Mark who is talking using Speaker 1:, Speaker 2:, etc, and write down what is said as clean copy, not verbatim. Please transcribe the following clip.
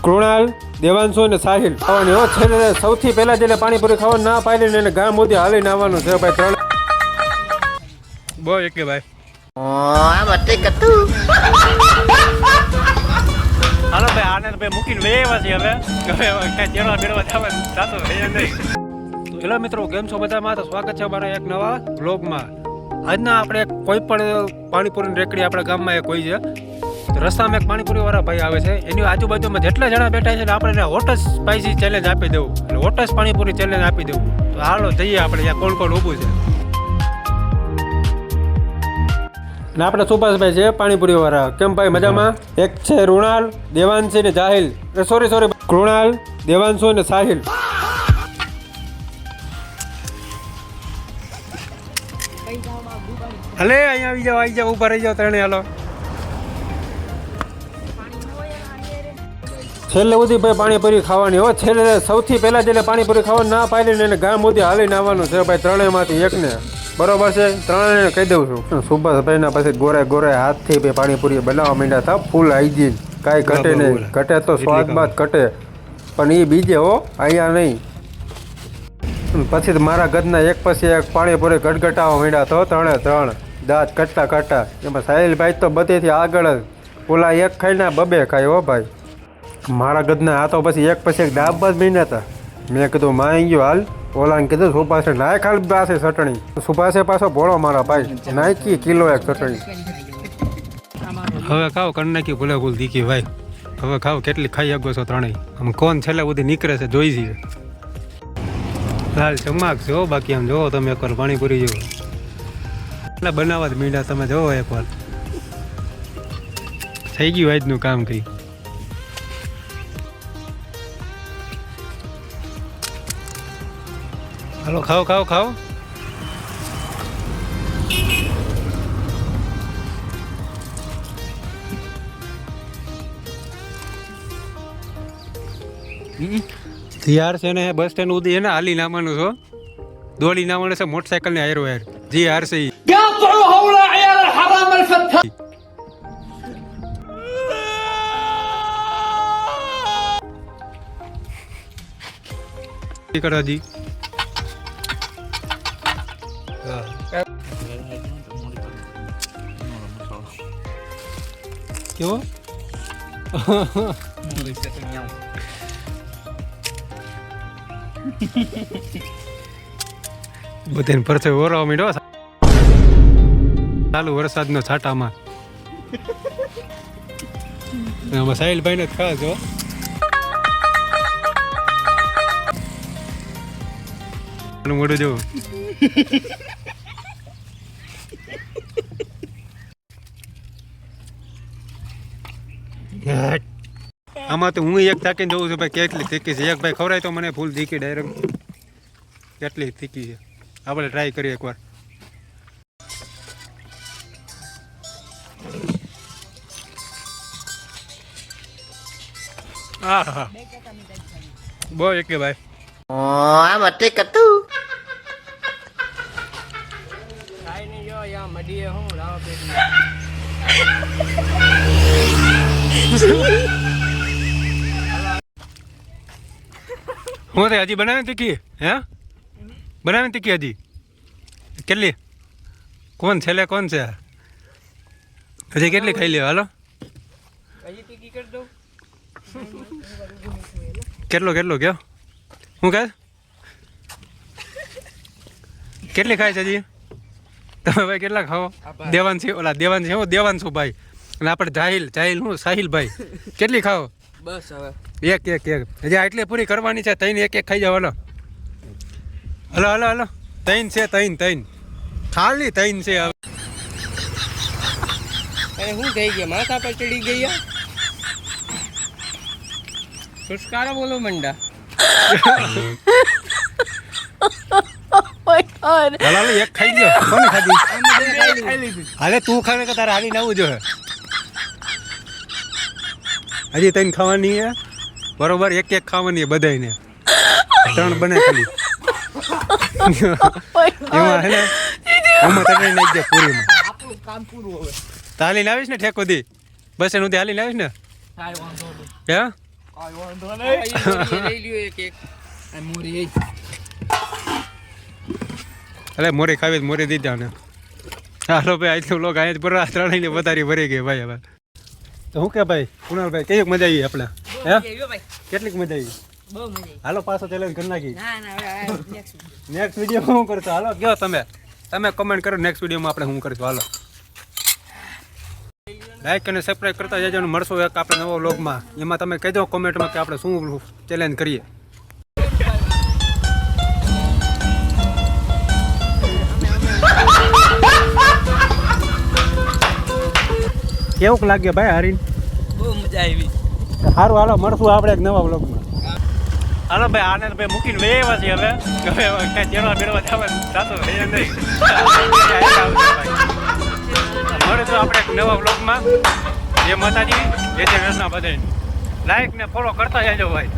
Speaker 1: કૃણાલ, દેવાંશુ અને સાહિલ ખાવાની હો. છેલ્લે સૌથી પહેલા જેને પાણીપુરી ખાવાનું ના પાડી ને એને ગામ સુધી હાલીને આવવાનું છે ભાઈ. 3 બહુ એક ભાઈ હાલો ભાઈ. આને ભાઈ મૂકીને વેવા છે હવે કઈ તેડવા બેડવા જવાનું થતું નહીં. હેલો મિત્રો, કેમ છો બધામાં? તો સ્વાગત છે અમારા એક નવા વ્લોગમાં. આજના આપણે કોઈ પણ પાણીપુરીની રેકડી આપણા ગામમાં એક હોય છે. તો રસ્તામાં એક પાણીપુરી વાળા ભાઈ આવે છે, એની આજુબાજુમાં જેટલા જણા બેઠા છે ને આપણે એને હોટસ સ્પાઈસી ચેલેન્જ આપી દેવું, એટલે હોટસ પાણીપુરી ચેલેન્જ આપી દેવું. તો હાલો જઈએ આપણે ત્યાં કોણ કોણ ઊભું છે. ને આપણે સુભાષભાઈ છે પાણીપુરી વાળા. કેમ ભાઈ મજામાં? એક છે કૃણાલ, દેવાંશી ને સાહિલ. સોરી કૃણાલ, દેવાંશુ ને સાહિલ. હલે અહીંયા આવી જાઓ ઊભા રહી જાઓ ત્રણે. હાલો છેલ્લે સુધી ભાઈ પાણીપુરી ખાવાની હો. છેલ્લે સૌથી પહેલા જેને પાણીપુરી ખાવાનું ના પાડીને એને ગામ સુધી હાલીને આવવાનું છે ભાઈ. ત્રણેયમાંથી એકને બરોબર છે. ત્રણેયને કહી દઉં છું. સુભાષભાઈના પછી ગોરે હાથથી ભાઈ પાણીપુરી બનાવવા માંડ્યા હતા. ફૂલ હાઈજીન, કાંઈ ઘટે નહીં. ઘટે તો સ્વાદમાં જ ઘટે, પણ એ બીજે હો, અહીંયા નહીં. પછી મારા ઘરના એક પછી એક પાણીપુરી ગટગટાવા માંડ્યા તો ત્રણ દાંત કટતા. એમાં સાહિલભાઈ તો બધેથી આગળ જ. ઓલા એક ખાઈને બબે ખાય હો ભાઈ. મારા ગદના આ તો પછી એક દાબા જ મીના હતા. મેં કીધું માં ગયો હાલ. ઓલાને કીધું સુભાષે નાય ખાલી પાસે ચટણી. સુભાષે પાછો ભોળો મારા ભાઈ નાખી કિલો એક ચટણી. હવે ખાવ કરી નાખી ભૂલ દીકી ભાઈ. હવે ખાવ કેટલી ખાઈ શકો છો ત્રણેય. આમ કોણ છેલ્લે બધી નીકળે છે જોઈ છીએ. લાલ ચમાક છે હો. બાકી આમ જોવો તમે એકવાર પાણીપુરી જેવો એટલે બનાવવા જ મીંડા. તમે જોવો એકવાર થઈ ગયું આજનું કામ કઈ. હાલો ખાઓ. યાર છે ને બસ સ્ટેન્ડ સુધી એને હાલી નામવાનું છો, દોડી નામવાનું છે મોટરસાયકલ ને હારો યાર. જી હાર છે જી. કેવો બધાને પરસે ઓરવા માંડ્યો ચાલુ વરસાદનો છાંટામાં. સાહિલભાઈ ને જ ખાસ હો. મોઢું જોવું. આમાં તો હું એક થાકીને જોઉં છું ભાઈ કેટલી થીકી છે. એક ભાઈ ખવડાય તો મને ફૂલ થીકી ડાયરેક્ટ. કેટલી થીકી છે આપણે ટ્રાય કરીએ એકવાર. હા બહુ એક ભાઈ. હું હજી બનાવે તીખી હે? બનાવે તીખી હજી કેટલી? કોણ છેલ્લે કોણ છે હજી? કેટલી ખાઈ લે? હાલો કેટલો કયો હું કહે કેટલી ખાય છે હજી? તમે ભાઈ કેટલા ખાઓ? દેવાંશી દેવાંશુ ભાઈ અને આપણે જાહિલ હું સાહિલભાઈ કેટલી ખાઓ? બસ હવે એક હજી આટલી પૂરી કરવાની છે. તૈન એક ખાઈ જાવ. હલો તૈન છે ખાલી તૈન છે. હવે શું થઈ ગયા? માથા પર ચડી ગયા. છુટકારો બોલો મંડા. હાલો એક ખાઈ ગયો. કોને ખાધી? હાલે તું ખાને કે તારે હાલી નવું જોઈએ. હજી તઈને ખાવાની હે બરોબર. એક ખાવાની બધાને 3 બને ખાલી. એમાં હે ને આમાં તને નાખી દે પૂરીમાં. આપણું કામ પૂરું હવે. હાલીને આવીશ ને ઠેકો દી બસ એનું હાલીને આવીશ ને? હે અરે મોરી ખાવી મોરી દીધા ને હાલો ભાઈ આટલું લોક અહીંયા પૂરા ત્રણેયની વધારી ભરી ગઈ ભાઈ હવે તો શું કે ભાઈ કુણાલભાઈ કેવી મજા આવી આપણે હે કેટલીક મજા આવી હાલો પાછો ચેલેન્જ કરી નાખી નેક્સ્ટ વિડીયોમાં શું કરશો હાલો કયો તમે કમેન્ટ કરો નેક્સ્ટ વિડીયોમાં આપણે શું કરશું હાલો લાઈક અને સબસ્ક્રાઈબ કરતા જજો ને મળશો એક આપણે નવો વ્લોગમાં એમાં તમે કહેજો કોમેન્ટમાં કે આપણે શું ચેલેન્જ કરીએ કેવું લાગે ભાઈ હરીન
Speaker 2: બહુ મજા આવી
Speaker 1: સારું હાલો મળશું આપણે એક નવા વ્લોગમાં હાલો ભાઈ આને ભાઈ મૂકીને વેવા છે હવે કઈ તેડવા બેડવા જવાનું થતો નહીં મળે તો આપણે એક નવા વ્લોગમાં જે માતાજી જે કૃષ્ણ બધાને લાઈક ને ફોલો કરતા જજો ભાઈ